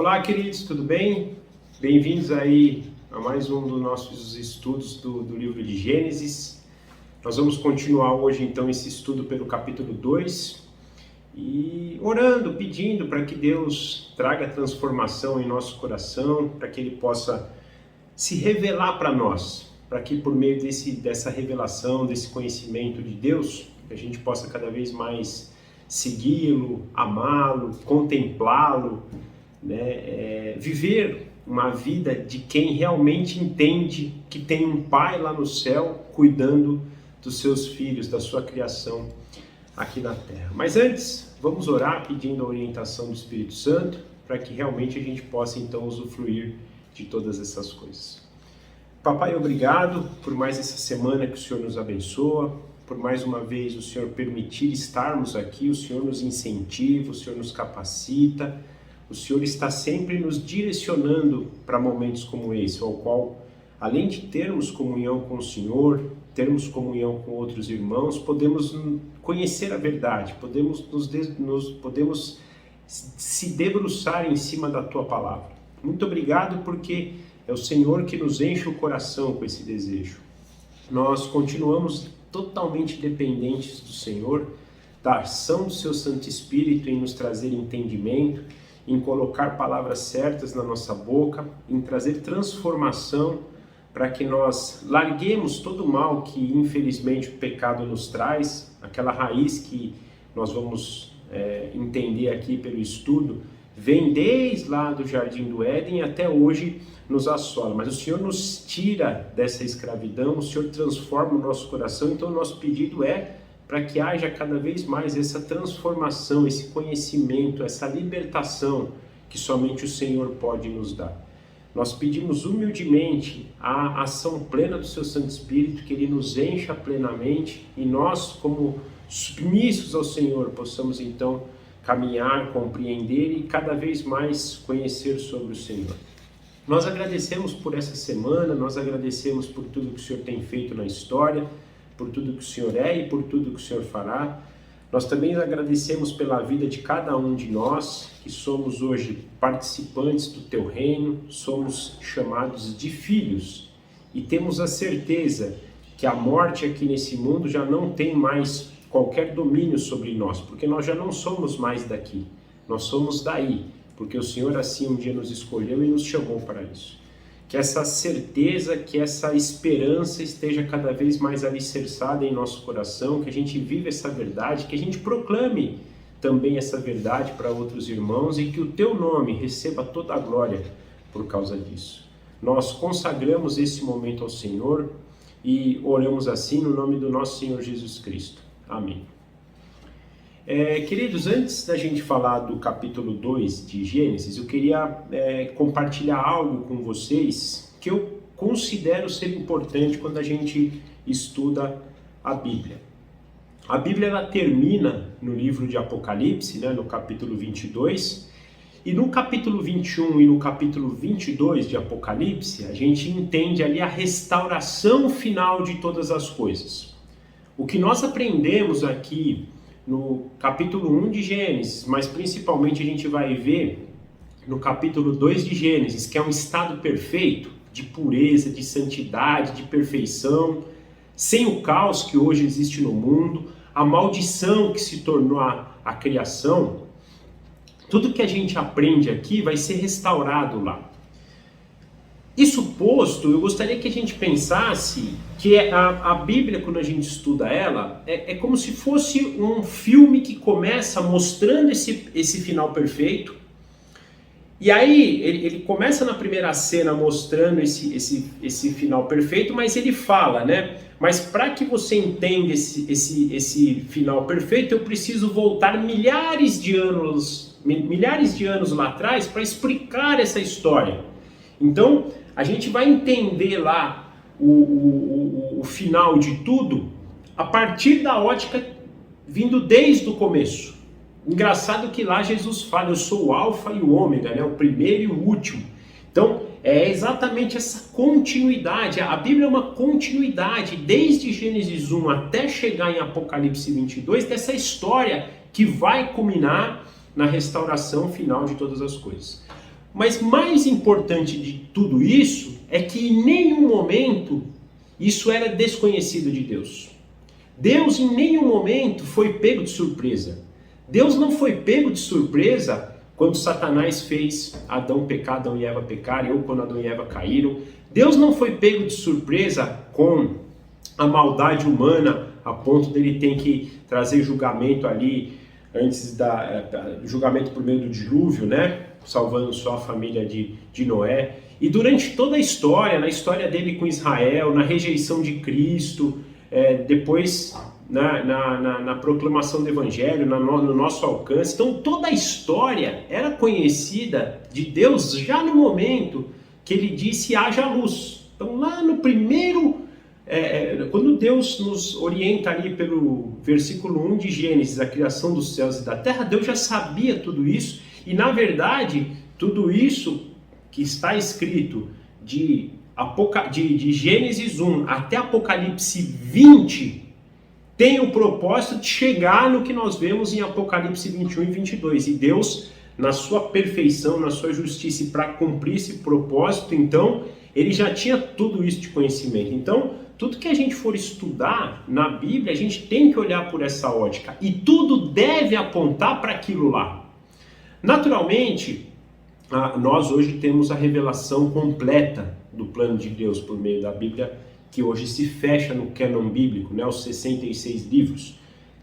Olá, queridos, tudo bem? Bem-vindos aí a mais um dos nossos estudos do livro de Gênesis. Nós vamos continuar hoje, então, esse estudo pelo capítulo 2 e orando, pedindo para que Deus traga transformação em nosso coração, para que Ele possa se revelar para nós, para que por meio dessa revelação, desse conhecimento de Deus, a gente possa cada vez mais segui-lo, amá-lo, contemplá-lo, viver uma vida de quem realmente entende que tem um Pai lá no céu cuidando dos seus filhos, da sua criação aqui na terra. Mas antes, vamos orar pedindo a orientação do Espírito Santo para que realmente a gente possa então usufruir de todas essas coisas. Papai, obrigado por mais essa semana que o Senhor nos abençoa, por mais uma vez o Senhor permitir estarmos aqui, o Senhor nos incentiva, o Senhor nos capacita, o Senhor está sempre nos direcionando para momentos como esse, ao qual, além de termos comunhão com o Senhor, termos comunhão com outros irmãos, podemos conhecer a verdade, podemos se debruçar em cima da Tua Palavra. Muito obrigado porque é o Senhor que nos enche o coração com esse desejo. Nós continuamos totalmente dependentes do Senhor, da ação do Seu Santo Espírito em nos trazer entendimento, em colocar palavras certas na nossa boca, em trazer transformação para que nós larguemos todo o mal que infelizmente o pecado nos traz, aquela raiz que nós vamos entender aqui pelo estudo, vem desde lá do Jardim do Éden até hoje nos assola, mas o Senhor nos tira dessa escravidão, o Senhor transforma o nosso coração, então o nosso pedido é para que haja cada vez mais essa transformação, esse conhecimento, essa libertação que somente o Senhor pode nos dar. Nós pedimos humildemente a ação plena do Seu Santo Espírito, que Ele nos encha plenamente e nós, como submissos ao Senhor, possamos então caminhar, compreender e cada vez mais conhecer sobre o Senhor. Nós agradecemos por essa semana, nós agradecemos por tudo que o Senhor tem feito na história, por tudo que o Senhor é e por tudo que o Senhor fará. Nós também agradecemos pela vida de cada um de nós, que somos hoje participantes do Teu reino, somos chamados de filhos e temos a certeza que a morte aqui nesse mundo já não tem mais qualquer domínio sobre nós, porque nós já não somos mais daqui, nós somos daí, porque o Senhor assim um dia nos escolheu e nos chamou para isso. Que essa certeza, que essa esperança esteja cada vez mais alicerçada em nosso coração, que a gente viva essa verdade, que a gente proclame também essa verdade para outros irmãos e que o Teu nome receba toda a glória por causa disso. Nós consagramos esse momento ao Senhor e oramos assim no nome do nosso Senhor Jesus Cristo. Amém. Queridos, antes da gente falar do capítulo 2 de Gênesis, eu queria compartilhar algo com vocês que eu considero ser importante quando a gente estuda a Bíblia. A Bíblia ela termina no livro de Apocalipse, no capítulo 22, e no capítulo 21 e no capítulo 22 de Apocalipse, a gente entende ali a restauração final de todas as coisas. O que nós aprendemos aqui no capítulo 1 de Gênesis, mas principalmente a gente vai ver no capítulo 2 de Gênesis, que é um estado perfeito, de pureza, de santidade, de perfeição, sem o caos que hoje existe no mundo, a maldição que se tornou a criação. Tudo que a gente aprende aqui vai ser restaurado lá. Isso posto, eu gostaria que a gente pensasse que a Bíblia, quando a gente estuda ela, é como se fosse um filme que começa mostrando esse final perfeito. E aí, ele começa na primeira cena mostrando esse final perfeito, mas ele fala, mas para que você entenda esse final perfeito, eu preciso voltar milhares de anos lá atrás para explicar essa história. Então, a gente vai entender lá o final de tudo a partir da ótica vindo desde o começo. Engraçado que lá Jesus fala, eu sou o alfa e o ômega, o primeiro e o último. Então, é exatamente essa continuidade. A Bíblia é uma continuidade, desde Gênesis 1 até chegar em Apocalipse 22, dessa história que vai culminar na restauração final de todas as coisas. Mas mais importante de tudo isso é que em nenhum momento isso era desconhecido de Deus. Deus em nenhum momento foi pego de surpresa. Deus não foi pego de surpresa quando Satanás fez Adão pecar, Adão e Eva pecarem, ou quando Adão e Eva caíram. Deus não foi pego de surpresa com a maldade humana a ponto dele ter que trazer julgamento ali antes julgamento por meio do dilúvio, né? Salvando só a família de Noé. E durante toda a história, na história dele com Israel, na rejeição de Cristo, depois na proclamação do Evangelho, no nosso alcance. Então toda a história era conhecida de Deus já no momento que ele disse haja luz. Então lá no primeiro, quando Deus nos orienta ali pelo versículo 1 de Gênesis, a criação dos céus e da terra, Deus já sabia tudo isso. E na verdade, tudo isso que está escrito de Gênesis 1 até Apocalipse 20 tem o propósito de chegar no que nós vemos em Apocalipse 21 e 22. E Deus, na sua perfeição, na sua justiça, e para cumprir esse propósito, então, ele já tinha tudo isso de conhecimento. Então, tudo que a gente for estudar na Bíblia, a gente tem que olhar por essa ótica. E tudo deve apontar para aquilo lá. Naturalmente, nós hoje temos a revelação completa do plano de Deus por meio da Bíblia, que hoje se fecha no cânon bíblico, né, os 66 livros.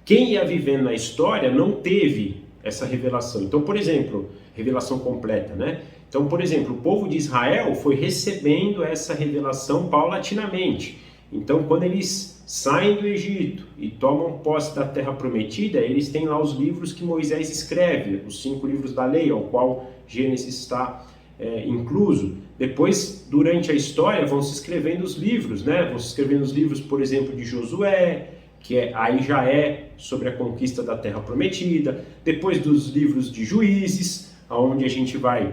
Quem ia vivendo na história não teve essa revelação. Então, por exemplo, revelação completa, né? Então, por exemplo, o povo de Israel foi recebendo essa revelação paulatinamente. Então, quando eles saem do Egito e tomam posse da terra prometida, eles têm lá os livros que Moisés escreve, os 5 livros da lei, ao qual Gênesis está incluso. Depois, durante a história, vão se escrevendo os livros, né? Vão se escrevendo os livros, por exemplo, de Josué, que aí já é sobre a conquista da terra prometida. Depois dos livros de Juízes, onde a gente vai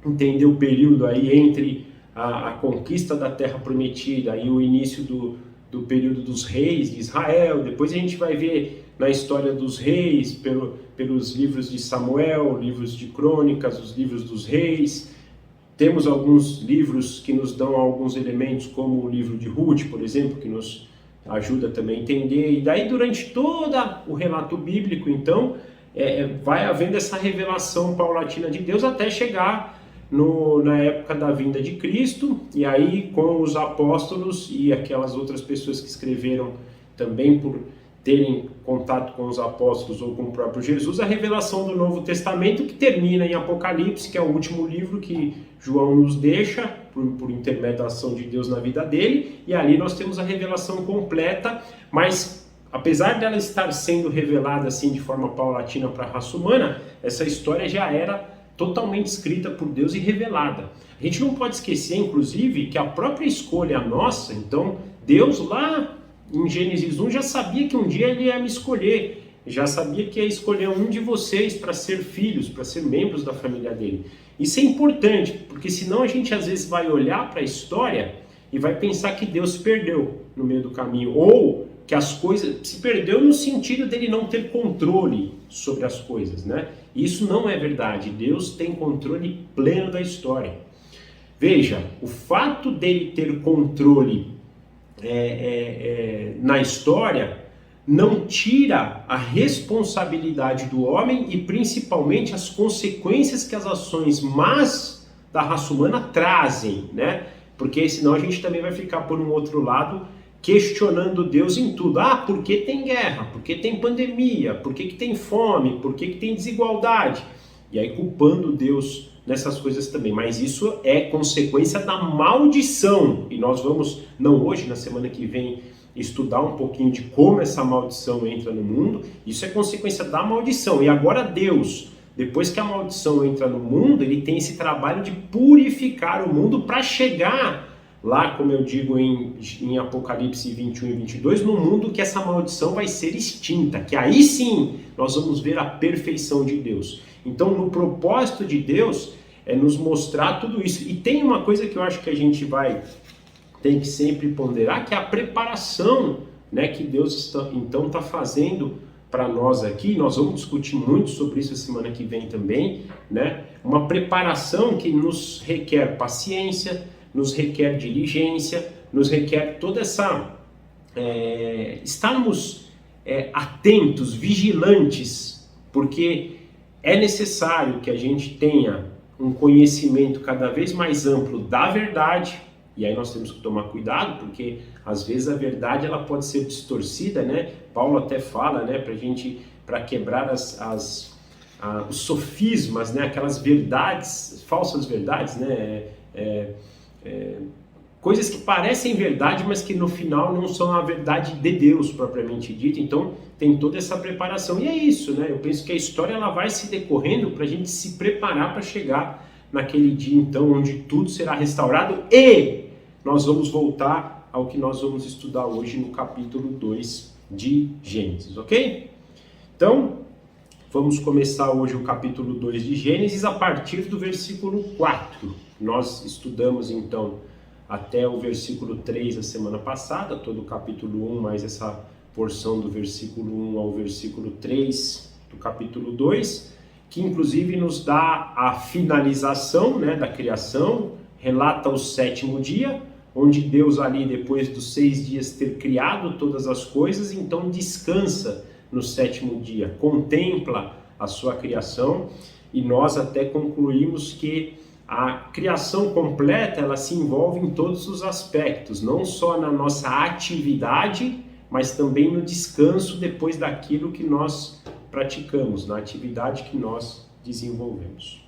entender o período aí entre a conquista da terra prometida e o início do período dos reis de Israel. Depois a gente vai ver na história dos reis, pelos livros de Samuel, livros de crônicas, os livros dos reis. Temos alguns livros que nos dão alguns elementos, como o livro de Ruth, por exemplo, que nos ajuda também a entender. E daí, durante todo o relato bíblico, então, vai havendo essa revelação paulatina de Deus até chegar na época da vinda de Cristo, e aí com os apóstolos e aquelas outras pessoas que escreveram também por terem contato com os apóstolos ou com o próprio Jesus, a revelação do Novo Testamento, que termina em Apocalipse, que é o último livro que João nos deixa por intermediação de Deus na vida dele, e ali nós temos a revelação completa, mas apesar dela estar sendo revelada assim de forma paulatina para a raça humana, essa história já era totalmente escrita por Deus e revelada. A gente não pode esquecer, inclusive, que a própria escolha nossa, então, Deus lá em Gênesis 1 já sabia que um dia ele ia me escolher, já sabia que ia escolher um de vocês para ser filhos, para ser membros da família dele. Isso é importante, porque senão a gente às vezes vai olhar para a história e vai pensar que Deus se perdeu no meio do caminho, ou que as coisas se perdeu no sentido dele não ter controle sobre as coisas, né? Isso não é verdade. Deus tem controle pleno da história. Veja, o fato dele ter controle na história não tira a responsabilidade do homem e principalmente as consequências que as ações más da raça humana trazem, né? Porque senão a gente também vai ficar por um outro lado questionando Deus em tudo. Por que tem guerra? Por que tem pandemia? Por que tem fome? Por que tem desigualdade? E aí culpando Deus nessas coisas também. Mas isso é consequência da maldição. E nós vamos, não hoje, na semana que vem, estudar um pouquinho de como essa maldição entra no mundo. Isso é consequência da maldição. E agora Deus, depois que a maldição entra no mundo, ele tem esse trabalho de purificar o mundo para chegar lá, como eu digo em Apocalipse 21 e 22, no mundo que essa maldição vai ser extinta, que aí sim nós vamos ver a perfeição de Deus. Então, no propósito de Deus é nos mostrar tudo isso. E tem uma coisa que eu acho que a gente tem que sempre ponderar, que é a preparação, né, que Deus está fazendo para nós aqui. Nós vamos discutir muito sobre isso a semana que vem também, né? uma preparação que nos requer paciência, nos requer diligência, nos requer toda essa... estarmos atentos, vigilantes, porque é necessário que a gente tenha um conhecimento cada vez mais amplo da verdade, e aí nós temos que tomar cuidado, porque às vezes a verdade ela pode ser distorcida, né? Paulo até fala, né, para quebrar os sofismas, né, aquelas verdades, falsas verdades, né, coisas que parecem verdade, mas que no final não são a verdade de Deus propriamente dita. Então tem toda essa preparação, e é isso, né? Eu penso que a história ela vai se decorrendo para a gente se preparar para chegar naquele dia então onde tudo será restaurado, e nós vamos voltar ao que nós vamos estudar hoje no capítulo 2 de Gênesis, ok? Então, vamos começar hoje o capítulo 2 de Gênesis a partir do versículo 4. Nós estudamos então até o versículo 3 a semana passada, todo o capítulo 1, mais essa porção do versículo 1 ao versículo 3 do capítulo 2, que inclusive nos dá a finalização, né, da criação, relata o sétimo dia, onde Deus ali, depois dos 6 dias ter criado todas as coisas, então descansa no sétimo dia, contempla a sua criação, e nós até concluímos que a criação completa, ela se envolve em todos os aspectos, não só na nossa atividade, mas também no descanso depois daquilo que nós praticamos, na atividade que nós desenvolvemos.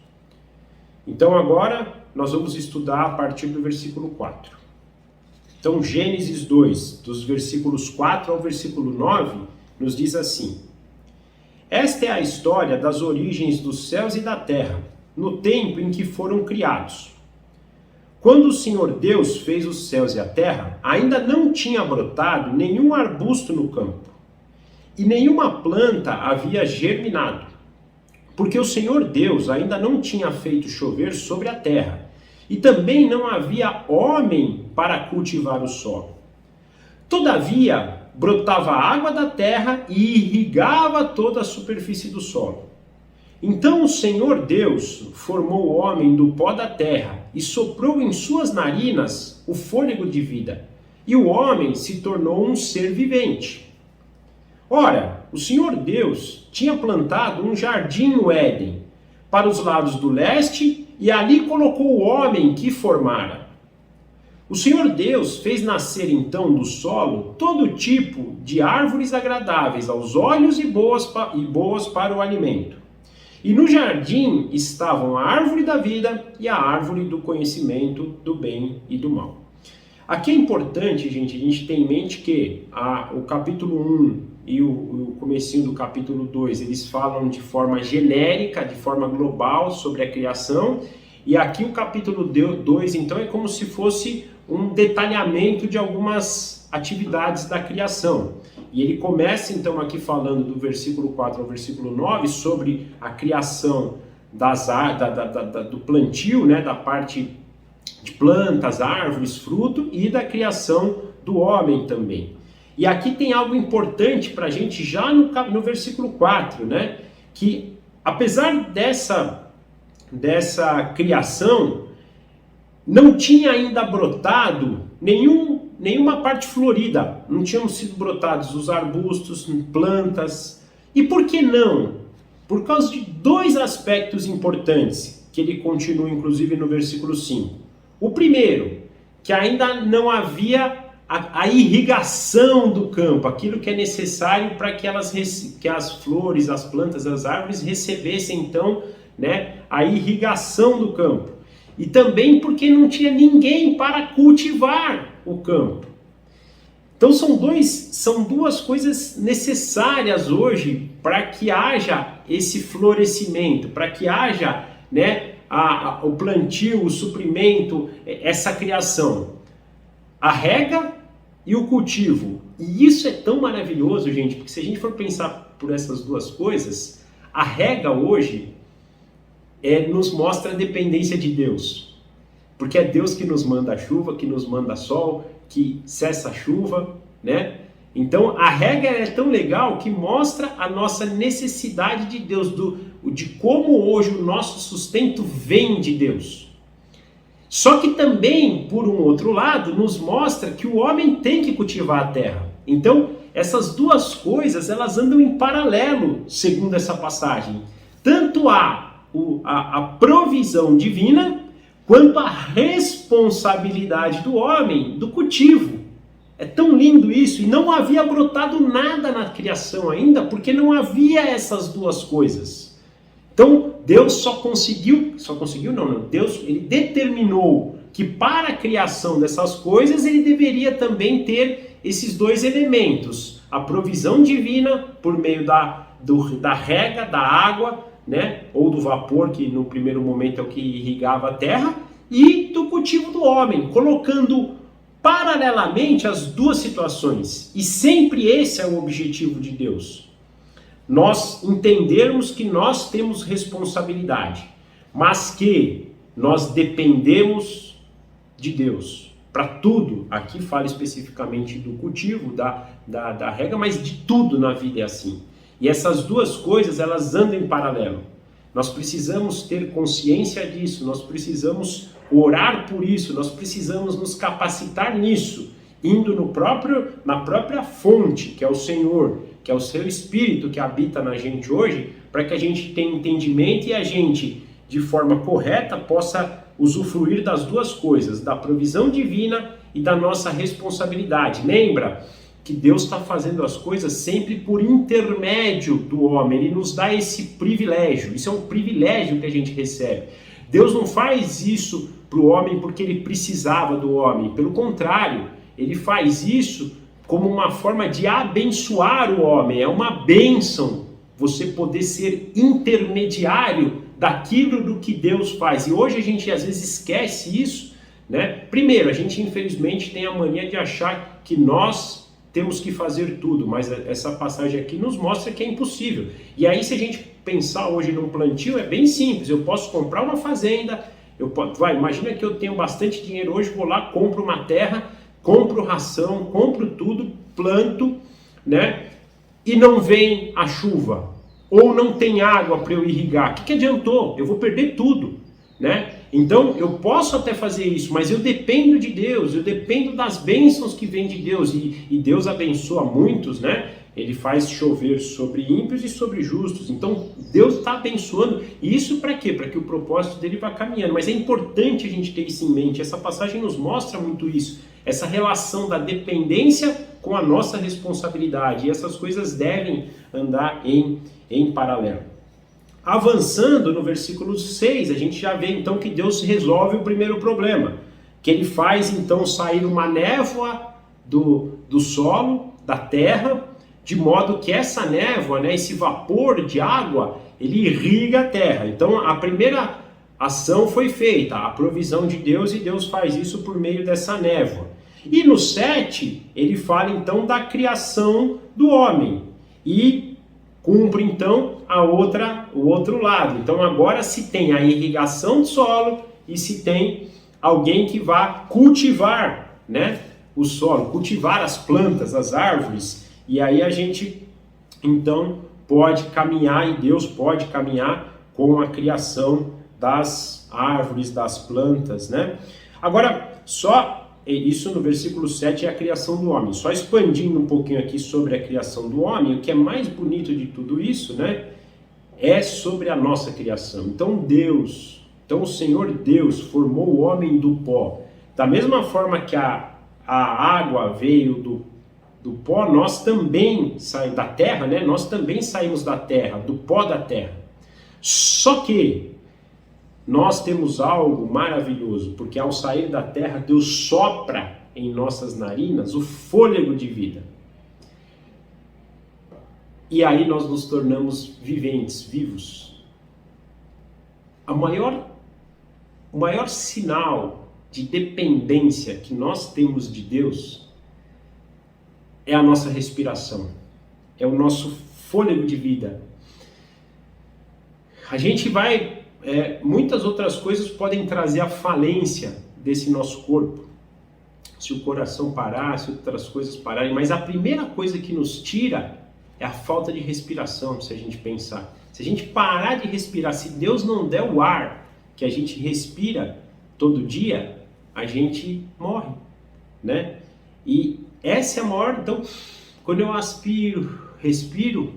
Então agora nós vamos estudar a partir do versículo 4. Então Gênesis 2, dos versículos 4 ao versículo 9, nos diz assim: Esta é a história das origens dos céus e da terra, no tempo em que foram criados. Quando o Senhor Deus fez os céus e a terra, ainda não tinha brotado nenhum arbusto no campo, e nenhuma planta havia germinado, porque o Senhor Deus ainda não tinha feito chover sobre a terra, e também não havia homem para cultivar o solo. Todavia, brotava água da terra e irrigava toda a superfície do solo. Então o Senhor Deus formou o homem do pó da terra e soprou em suas narinas o fôlego de vida, e o homem se tornou um ser vivente. Ora, o Senhor Deus tinha plantado um jardim no Éden, para os lados do leste, e ali colocou o homem que formara. O Senhor Deus fez nascer então do solo todo tipo de árvores agradáveis aos olhos e boas para o alimento. E no jardim estavam a árvore da vida e a árvore do conhecimento do bem e do mal. Aqui é importante, gente, a gente ter em mente que o capítulo 1 e o comecinho do capítulo 2, eles falam de forma genérica, de forma global sobre a criação, e aqui o capítulo 2, então, é como se fosse um detalhamento de algumas atividades da criação. E ele começa então aqui falando do versículo 4 ao versículo 9 sobre a criação do plantio, né, da parte de plantas, árvores, fruto, e da criação do homem também. E aqui tem algo importante para a gente já no versículo 4, né, que apesar dessa criação, não tinha ainda brotado nenhuma parte florida, não tinham sido brotados os arbustos, plantas. E por que não? Por causa de 2 aspectos importantes, que ele continua inclusive no versículo 5. O primeiro, que ainda não havia a irrigação do campo, aquilo que é necessário para que as flores, as plantas, as árvores recebessem então, né, a irrigação do campo. E também porque não tinha ninguém para cultivar o campo. Então são duas coisas necessárias hoje para que haja esse florescimento, para que haja, né, o plantio, o suprimento, essa criação. A rega e o cultivo. E isso é tão maravilhoso, gente, porque se a gente for pensar por essas duas coisas, a rega hoje nos mostra a dependência de Deus. Porque é Deus que nos manda a chuva, que nos manda sol, que cessa a chuva, né? Então a rega é tão legal que mostra a nossa necessidade de Deus, de como hoje o nosso sustento vem de Deus. Só que também, por um outro lado, nos mostra que o homem tem que cultivar a terra. Então, essas duas coisas, elas andam em paralelo, segundo essa passagem. Tanto há a provisão divina, quanto a responsabilidade do homem do cultivo. É tão lindo isso, e não havia brotado nada na criação ainda, porque não havia essas duas coisas. Então, Deus Deus, ele determinou que para a criação dessas coisas, ele deveria também ter esses dois elementos, a provisão divina por meio da rega, da água, né, ou do vapor, que no primeiro momento é o que irrigava a terra, e do cultivo do homem, colocando paralelamente as duas situações. E sempre esse é o objetivo de Deus. Nós entendermos que nós temos responsabilidade, mas que nós dependemos de Deus para tudo. Aqui fala especificamente do cultivo, da rega, mas de tudo na vida é assim. E essas duas coisas, elas andam em paralelo. Nós precisamos ter consciência disso, nós precisamos orar por isso, nós precisamos nos capacitar nisso, indo na própria fonte, que é o Senhor, que é o seu Espírito que habita na gente hoje, para que a gente tenha entendimento e a gente, de forma correta, possa usufruir das duas coisas, da provisão divina e da nossa responsabilidade. Lembra que Deus está fazendo as coisas sempre por intermédio do homem, ele nos dá esse privilégio, isso é um privilégio que a gente recebe. Deus não faz isso para o homem porque ele precisava do homem, pelo contrário, ele faz isso como uma forma de abençoar o homem, é uma bênção você poder ser intermediário daquilo do que Deus faz. E hoje a gente às vezes esquece isso, né? Primeiro, a gente infelizmente tem a mania de achar que nós temos que fazer tudo, mas essa passagem aqui nos mostra que é impossível. E aí, se a gente pensar hoje num plantio, é bem simples. Eu posso comprar uma fazenda, imagina que eu tenho bastante dinheiro hoje, vou lá, compro uma terra, compro ração, compro tudo, planto, né? E não vem a chuva, ou não tem água para eu irrigar. O que adiantou? Eu vou perder tudo, né? Então, eu posso até fazer isso, mas eu dependo de Deus, eu dependo das bênçãos que vêm de Deus, e Deus abençoa muitos, né? Ele faz chover sobre ímpios e sobre justos. Então, Deus está abençoando. E isso para quê? Para que o propósito dele vá caminhando. Mas é importante a gente ter isso em mente. Essa passagem nos mostra muito isso. Essa relação da dependência com a nossa responsabilidade. E essas coisas devem andar em paralelo. Avançando no versículo 6, a gente já vê então que Deus resolve o primeiro problema. Que ele faz então sair uma névoa do solo, da terra, de modo que essa névoa, né, esse vapor de água, ele irriga a terra. Então a primeira ação foi feita, a provisão de Deus, e Deus faz isso por meio dessa névoa. E no 7, ele fala então da criação do homem e cumpre então o outro lado. Então agora se tem a irrigação do solo e se tem alguém que vá cultivar, né, o solo, cultivar as plantas, as árvores. E aí a gente, então, pode caminhar, e Deus pode caminhar com a criação das árvores, das plantas, né? Agora, isso no versículo 7 é a criação do homem. Só expandindo um pouquinho aqui sobre a criação do homem, o que é mais bonito de tudo isso, né? É sobre a nossa criação. Então o Senhor Deus formou o homem do pó. Da mesma forma que a água veio do pó, nós também saímos da terra, né? Nós também saímos da terra, do pó da terra. Só que nós temos algo maravilhoso, porque ao sair da terra, Deus sopra em nossas narinas o fôlego de vida. E aí nós nos tornamos viventes, vivos. O maior sinal de dependência que nós temos de Deus é a nossa respiração, é o nosso fôlego de vida. A gente muitas outras coisas podem trazer a falência desse nosso corpo. Se o coração parar, se outras coisas pararem, mas a primeira coisa que nos tira é a falta de respiração, se a gente pensar. Se a gente parar de respirar, se Deus não der o ar que a gente respira todo dia, a gente morre, né? E essa é a maior... Então, quando eu aspiro, respiro,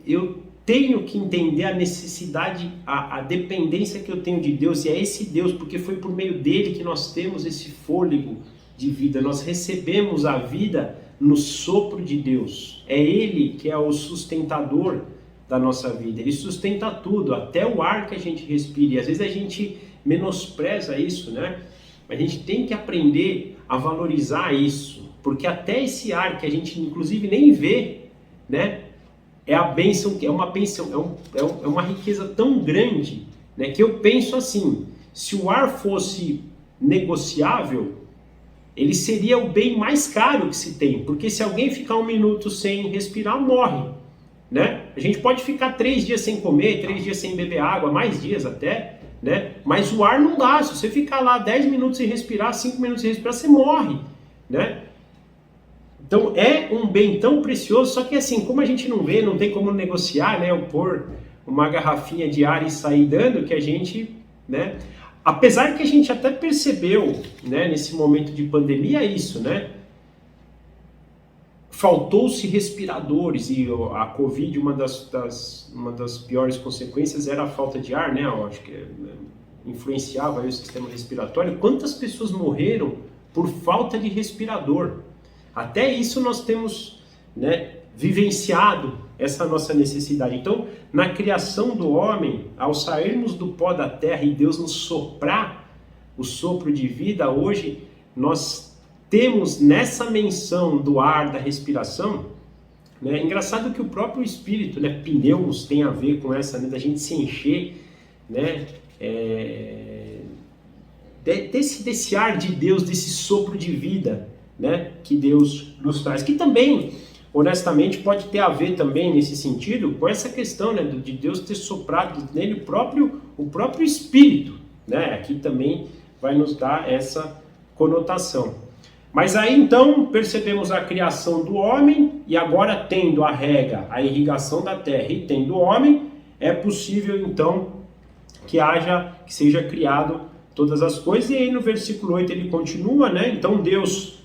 eu tenho que entender a necessidade, a dependência que eu tenho de Deus, e é esse Deus, porque foi por meio dele que nós temos esse fôlego de vida, nós recebemos a vida no sopro de Deus. É ele que é o sustentador da nossa vida, ele sustenta tudo, até o ar que a gente respira, e às vezes a gente menospreza isso, né? A gente tem que aprender a valorizar isso, porque até esse ar que a gente inclusive nem vê, né? É a bênção, é uma bênção, é uma riqueza tão grande, né? Que eu penso assim, se o ar fosse negociável, ele seria o bem mais caro que se tem, porque se alguém ficar 1 minuto sem respirar, morre, né? A gente pode ficar 3 dias sem comer, 3 dias sem beber água, mais dias até, né? Mas o ar não dá, se você ficar lá 10 minutos sem respirar, 5 minutos sem respirar, você morre, né? Então é um bem tão precioso, só que assim, como a gente não vê, não tem como negociar, né? Eu pôr uma garrafinha de ar e sair dando, que a gente, né? Apesar que a gente até percebeu, né, nesse momento de pandemia isso, né? Faltou-se respiradores e a Covid, uma das piores consequências era a falta de ar, né? Eu acho que influenciava aí o sistema respiratório. Quantas pessoas morreram por falta de respirador? Até isso nós temos, né, vivenciado essa nossa necessidade. Então, na criação do homem, ao sairmos do pó da terra e Deus nos soprar o sopro de vida, hoje nós temos nessa menção do ar, da respiração, né? Engraçado que o próprio espírito, né, pneus tem a ver com essa, né, da gente se encher, né, desse ar de Deus, desse sopro de vida, né, que Deus nos traz, que também, honestamente, pode ter a ver também nesse sentido com essa questão, né, de Deus ter soprado nele o próprio Espírito, né, aqui também vai nos dar essa conotação. Mas aí então percebemos a criação do homem, e agora tendo a rega, a irrigação da terra e tendo o homem, é possível então que seja criado todas as coisas. E aí no versículo 8 ele continua, né, então Deus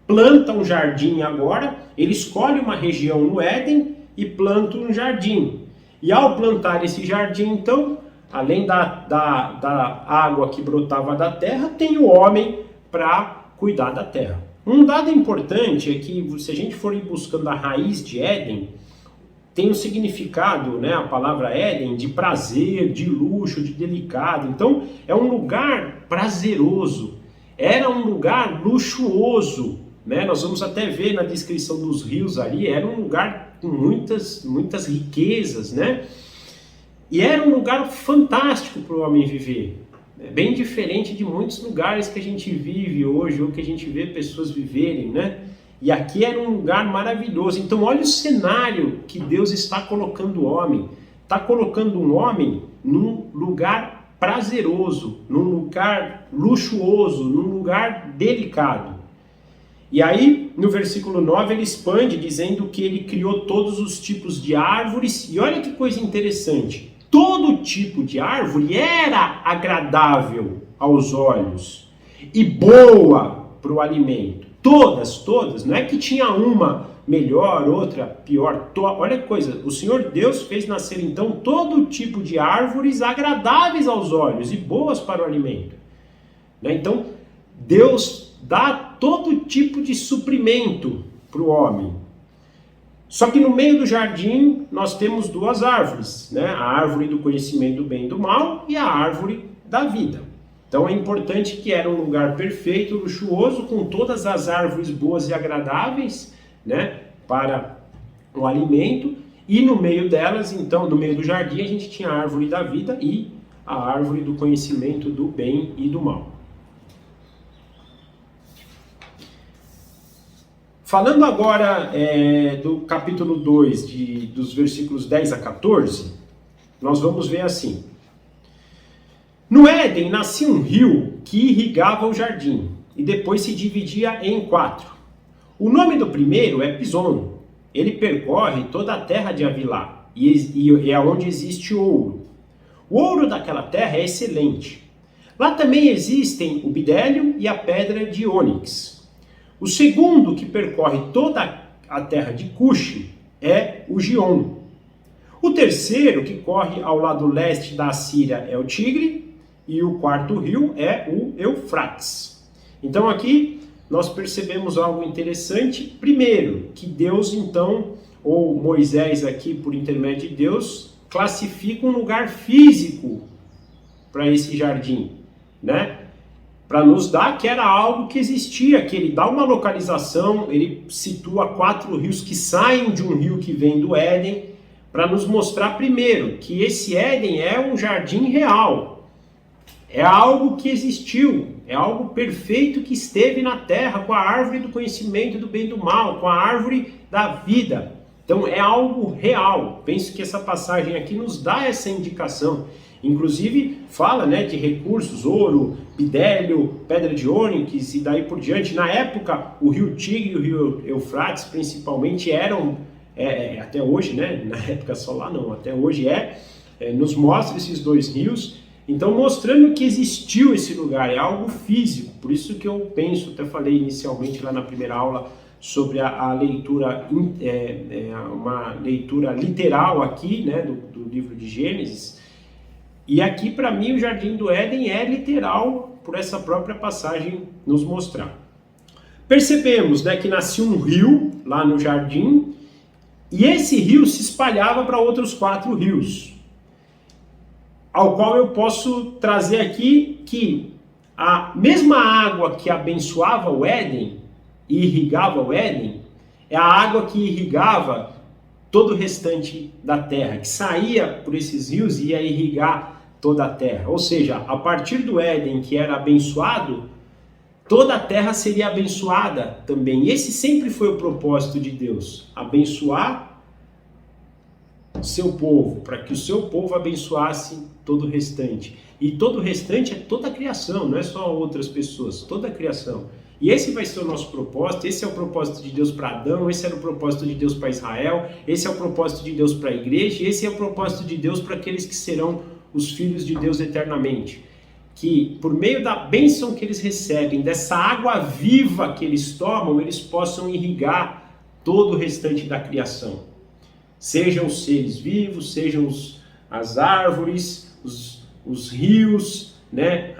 planta um jardim agora, ele escolhe uma região no Éden e planta um jardim. E ao plantar esse jardim, então, além da água que brotava da terra, tem o homem para cuidar da terra. Um dado importante é que, se a gente for ir buscando a raiz de Éden, tem um significado, né, a palavra Éden, de prazer, de luxo, de delicado. Então, é um lugar prazeroso, era um lugar luxuoso, né? Nós vamos até ver na descrição dos rios ali, era um lugar com muitas riquezas, né? E era um lugar fantástico para o homem viver, né? Bem diferente de muitos lugares que a gente vive hoje, ou que a gente vê pessoas viverem, né? E aqui era um lugar maravilhoso. Então olha o cenário que Deus está colocando o homem. Está colocando um homem num lugar prazeroso, num lugar luxuoso, num lugar delicado. E aí, no versículo 9, ele expande dizendo que ele criou todos os tipos de árvores. E olha que coisa interessante. Todo tipo de árvore era agradável aos olhos e boa para o alimento. Todas. Não é que tinha uma melhor, outra pior. Olha que coisa. O Senhor Deus fez nascer então todo tipo de árvores agradáveis aos olhos e boas para o alimento. Né? Então, Deus dá todo tipo de suprimento para o homem. Só que no meio do jardim nós temos 2 árvores, né? A árvore do conhecimento do bem e do mal e a árvore da vida. Então é importante que era um lugar perfeito, luxuoso, com todas as árvores boas e agradáveis, né, para o alimento. E no meio delas, então, no meio do jardim, a gente tinha a árvore da vida e a árvore do conhecimento do bem e do mal. Falando agora do capítulo 2, dos versículos 10 a 14, nós vamos ver assim. No Éden nascia um rio que irrigava o jardim, e depois se dividia em 4. O nome do primeiro é Pison. Ele percorre toda a terra de Havilá. e é onde existe ouro. O ouro daquela terra é excelente. Lá também existem o bidélio e a pedra de ônix. O segundo que percorre toda a terra de Cuxi é o Gion. O terceiro, que corre ao lado leste da Assíria, é o Tigre, e o quarto rio é o Eufrates. Então aqui nós percebemos algo interessante. Primeiro, que Deus então, ou Moisés aqui por intermédio de Deus, classifica um lugar físico para esse jardim, né? Para nos dar que era algo que existia, que ele dá uma localização, ele situa 4 rios que saem de um rio que vem do Éden, para nos mostrar primeiro que esse Éden é um jardim real, é algo que existiu, é algo perfeito que esteve na terra, com a árvore do conhecimento do bem e do mal, com a árvore da vida. Então é algo real. Penso que essa passagem aqui nos dá essa indicação. Inclusive fala, né, de recursos, ouro, bidélio, pedra de ônix e daí por diante. Na época, o rio Tigre e o rio Eufrates principalmente eram, até hoje, né, na época só lá não, até hoje nos mostra esses 2 rios. Então mostrando que existiu esse lugar, é algo físico. Por isso que eu penso, até falei inicialmente lá na primeira aula, sobre a leitura, uma leitura literal aqui, né, do livro de Gênesis. E aqui, para mim, o Jardim do Éden é literal, por essa própria passagem nos mostrar. Percebemos, né, que nascia um rio lá no jardim, e esse rio se espalhava para outros 4 rios, ao qual eu posso trazer aqui que a mesma água que abençoava o Éden, e irrigava o Éden, é a água que irrigava todo o restante da terra, que saía por esses rios e ia irrigar toda a terra. Ou seja, a partir do Éden, que era abençoado, toda a terra seria abençoada também. E esse sempre foi o propósito de Deus, abençoar o seu povo, para que o seu povo abençoasse todo o restante. E todo o restante é toda a criação, não é só outras pessoas, toda a criação. E esse vai ser o nosso propósito, esse é o propósito de Deus para Adão, esse era o propósito de Deus para Israel, esse é o propósito de Deus para a igreja, e esse é o propósito de Deus para aqueles que serão os filhos de Deus eternamente. Que por meio da bênção que eles recebem, dessa água viva que eles tomam, eles possam irrigar todo o restante da criação. Sejam os seres vivos, sejam as árvores, os rios, né?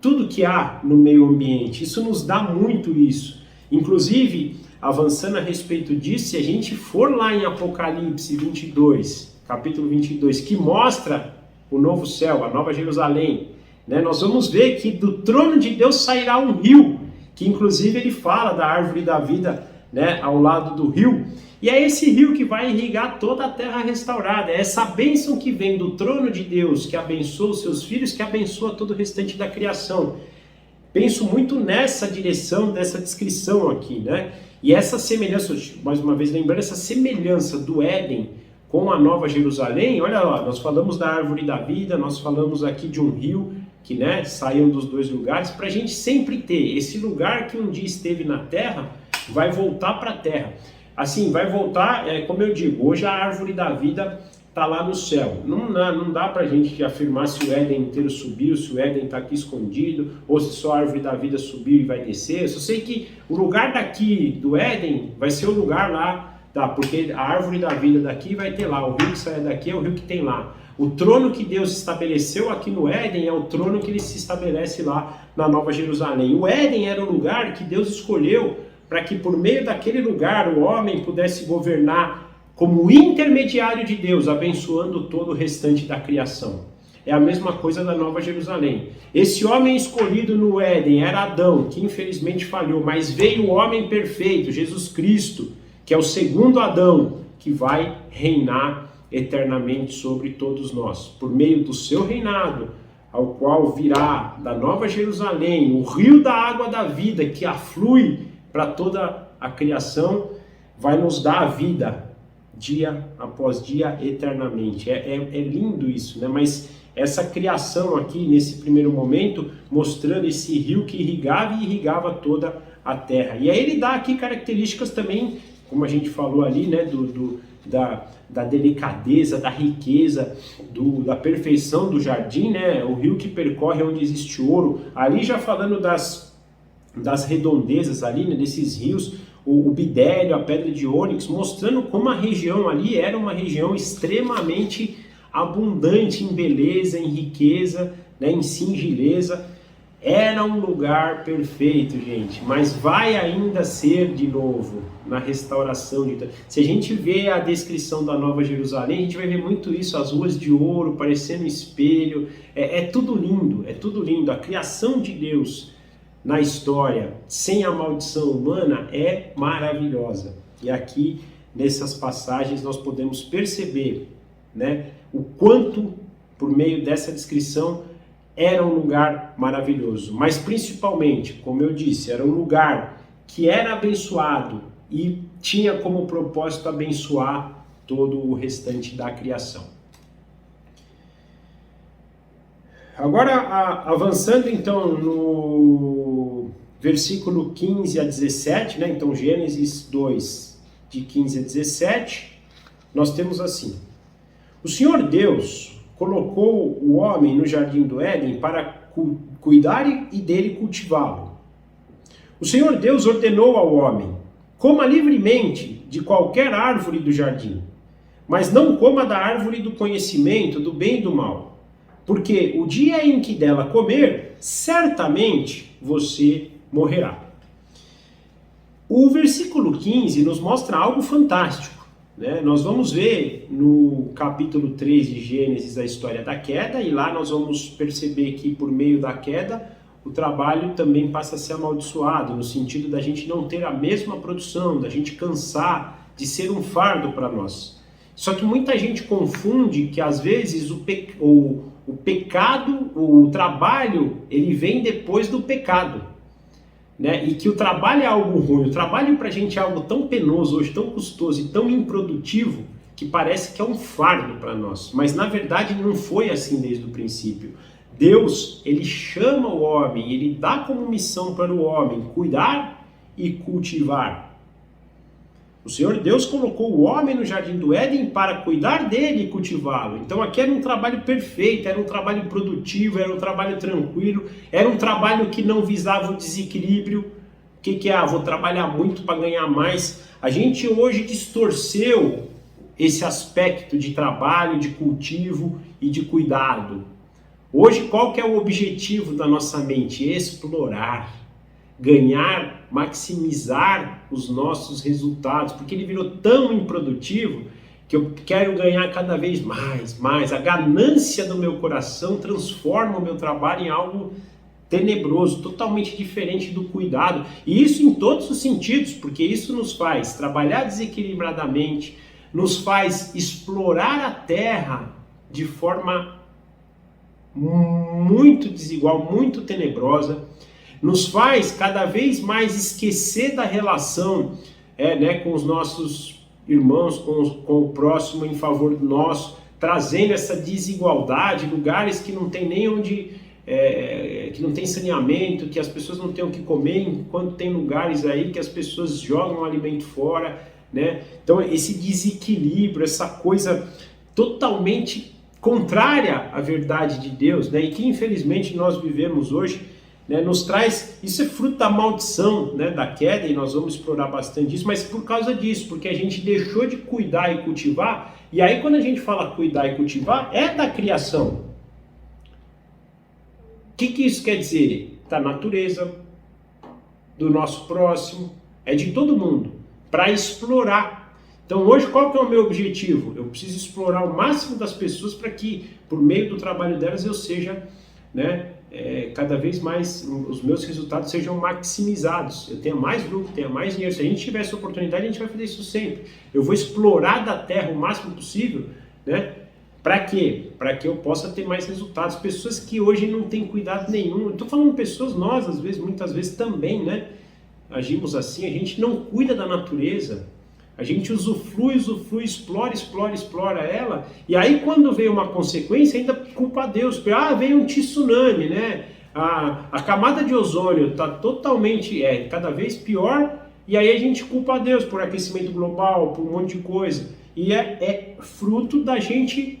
Tudo que há no meio ambiente. Isso nos dá muito isso. Inclusive, avançando a respeito disso, se a gente for lá em Apocalipse 22, capítulo 22, que mostra o novo céu, a nova Jerusalém, né, nós vamos ver que do trono de Deus sairá um rio, que inclusive ele fala da árvore da vida, né, ao lado do rio. E é esse rio que vai irrigar toda a terra restaurada. É essa bênção que vem do trono de Deus, que abençoa os seus filhos, que abençoa todo o restante da criação. Penso muito nessa direção, dessa descrição aqui, né? E essa semelhança, mais uma vez lembrando, essa semelhança do Éden com a Nova Jerusalém, olha lá, nós falamos da árvore da vida, nós falamos aqui de um rio que, né, saiu dos 2 lugares, para a gente sempre ter esse lugar que um dia esteve na terra, vai voltar para a terra. Assim, vai voltar, como eu digo, hoje a árvore da vida está lá no céu. Não dá para a gente afirmar se o Éden inteiro subiu, se o Éden está aqui escondido, ou se só a árvore da vida subiu e vai descer. Eu só sei que o lugar daqui do Éden vai ser o lugar lá, porque a árvore da vida daqui vai ter lá, o rio que sai daqui é o rio que tem lá. O trono que Deus estabeleceu aqui no Éden é o trono que ele se estabelece lá na Nova Jerusalém. O Éden era o lugar que Deus escolheu para que por meio daquele lugar o homem pudesse governar como intermediário de Deus, abençoando todo o restante da criação. É a mesma coisa da Nova Jerusalém. Esse homem escolhido no Éden era Adão, que infelizmente falhou, mas veio o homem perfeito, Jesus Cristo, que é o segundo Adão, que vai reinar eternamente sobre todos nós. Por meio do seu reinado, ao qual virá da Nova Jerusalém o rio da água da vida, que aflui para toda a criação, vai nos dar a vida, dia após dia, eternamente. É lindo isso, né? Mas essa criação aqui, nesse primeiro momento, mostrando esse rio que irrigava e irrigava toda a terra. E aí ele dá aqui características também, como a gente falou ali, né, da delicadeza, da riqueza, da perfeição do jardim, né? O rio que percorre onde existe ouro, ali já falando das redondezas ali, né? Desses rios, o bidélio, a pedra de ônix, mostrando como a região ali era uma região extremamente abundante em beleza, em riqueza, né? Em singeleza. Era um lugar perfeito, gente, mas vai ainda ser de novo na restauração. Se a gente vê a descrição da Nova Jerusalém, a gente vai ver muito isso, as ruas de ouro parecendo espelho, é tudo lindo, é tudo lindo. A criação de Deus na história, sem a maldição humana, é maravilhosa. E aqui, nessas passagens, nós podemos perceber, né, o quanto, por meio dessa descrição, era um lugar maravilhoso, mas principalmente, como eu disse, era um lugar que era abençoado e tinha como propósito abençoar todo o restante da criação. Agora, avançando então no versículo 15 a 17, né? Então Gênesis 2, de 15 a 17, nós temos assim: o Senhor Deus colocou o homem no jardim do Éden para cuidar e dele cultivá-lo. O Senhor Deus ordenou ao homem: coma livremente de qualquer árvore do jardim, mas não coma da árvore do conhecimento do bem e do mal, porque o dia em que dela comer, certamente você morrerá. O versículo 15 nos mostra algo fantástico. Nós vamos ver no capítulo 3 de Gênesis a história da queda, e lá nós vamos perceber que por meio da queda o trabalho também passa a ser amaldiçoado, no sentido da gente não ter a mesma produção, da gente cansar, de ser um fardo para nós. Só que muita gente confunde que às vezes o pecado, o trabalho, ele vem depois do pecado. E que o trabalho é algo ruim, o trabalho para a gente é algo tão penoso hoje, tão custoso e tão improdutivo, que parece que é um fardo para nós, mas na verdade não foi assim desde o princípio. Deus, ele chama o homem, ele dá como missão para o homem cuidar e cultivar. O Senhor Deus colocou o homem no jardim do Éden para cuidar dele e cultivá-lo. Então aqui era um trabalho perfeito, era um trabalho produtivo, era um trabalho tranquilo, era um trabalho que não visava o desequilíbrio. O que é? Vou trabalhar muito para ganhar mais. A gente hoje distorceu esse aspecto de trabalho, de cultivo e de cuidado. Hoje qual que é o objetivo da nossa mente? Explorar, ganhar, maximizar os nossos resultados, porque ele virou tão improdutivo que eu quero ganhar cada vez mais. A ganância do meu coração transforma o meu trabalho em algo tenebroso, totalmente diferente do cuidado. E isso em todos os sentidos, porque isso nos faz trabalhar desequilibradamente, nos faz explorar a terra de forma muito desigual, muito tenebrosa, nos faz cada vez mais esquecer da relação com os nossos irmãos, com o próximo em favor do nosso, trazendo essa desigualdade, lugares que não tem nem onde, que não tem saneamento, que as pessoas não têm o que comer, enquanto tem lugares aí que as pessoas jogam o alimento fora, Então esse desequilíbrio, essa coisa totalmente contrária à verdade de Deus, e que infelizmente nós vivemos hoje, nos traz, isso é fruto da maldição, da queda, e nós vamos explorar bastante isso, mas por causa disso, porque a gente deixou de cuidar e cultivar, e aí quando a gente fala cuidar e cultivar, é da criação. O que isso quer dizer? Da natureza, do nosso próximo, é de todo mundo, para explorar. Então hoje qual que é o meu objetivo? Eu preciso explorar o máximo das pessoas para que, por meio do trabalho delas, eu seja, cada vez mais os meus resultados sejam maximizados, eu tenha mais lucro, tenha mais dinheiro. Se a gente tiver essa oportunidade, a gente vai fazer isso sempre. Eu vou explorar da terra o máximo possível, para quê? Para que eu possa ter mais resultados. Pessoas que hoje não têm cuidado nenhum, eu estou falando pessoas, nós às vezes, muitas vezes também, agimos assim, a gente não cuida da natureza. A gente usufrui, explora ela, e aí quando vem uma consequência, ainda culpa a Deus, porque veio um tsunami, a camada de ozônio está totalmente, cada vez pior, e aí a gente culpa a Deus por aquecimento global, por um monte de coisa. e é fruto da gente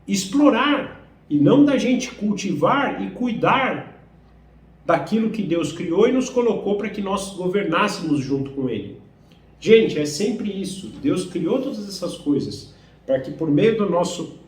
explorar e não da gente cultivar e cuidar daquilo que Deus criou e nos colocou para que nós governássemos junto com Ele. Gente, é sempre isso. Deus criou todas essas coisas para que por meio do nosso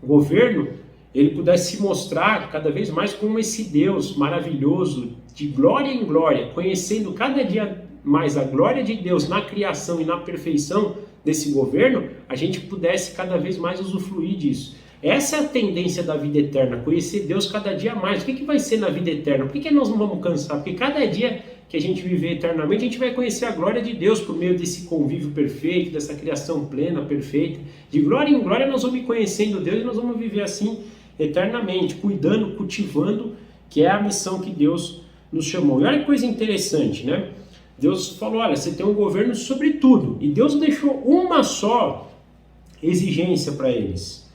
governo Ele pudesse se mostrar cada vez mais como esse Deus maravilhoso, de glória em glória, conhecendo cada dia mais a glória de Deus na criação e na perfeição desse governo, a gente pudesse cada vez mais usufruir disso. Essa é a tendência da vida eterna, conhecer Deus cada dia mais. O que vai ser na vida eterna? Por que nós não vamos cansar? Porque cada dia que a gente viver eternamente, a gente vai conhecer a glória de Deus por meio desse convívio perfeito, dessa criação plena, perfeita. De glória em glória nós vamos conhecendo Deus e nós vamos viver assim eternamente, cuidando, cultivando, que é a missão que Deus nos chamou. E olha que coisa interessante, né? Deus falou, olha, você tem um governo sobre tudo. E Deus deixou uma só exigência para eles.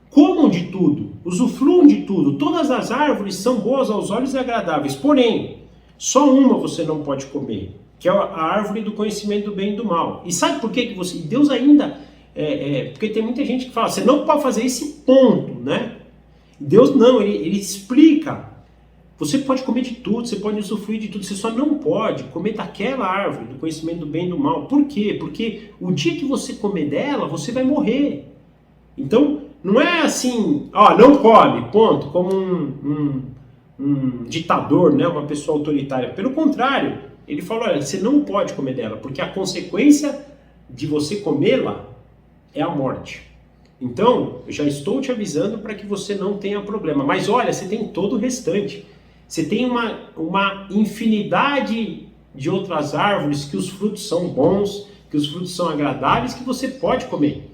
Comam de tudo, usufruam de tudo, todas as árvores são boas aos olhos e agradáveis, porém, só uma você não pode comer, que é a árvore do conhecimento do bem e do mal. E sabe por que você... Deus ainda... porque tem muita gente que fala, você não pode fazer esse ponto, né? Deus não, ele explica. Você pode comer de tudo, você pode usufruir de tudo, você só não pode comer daquela árvore do conhecimento do bem e do mal. Por quê? Porque o dia que você comer dela, você vai morrer. Então, não é assim, não come, ponto, como um ditador, né? Uma pessoa autoritária. Pelo contrário, ele falou, olha, você não pode comer dela, porque a consequência de você comê-la é a morte. Então, eu já estou te avisando para que você não tenha problema. Mas olha, você tem todo o restante. Você tem uma infinidade de outras árvores que os frutos são bons, que os frutos são agradáveis, que você pode comer,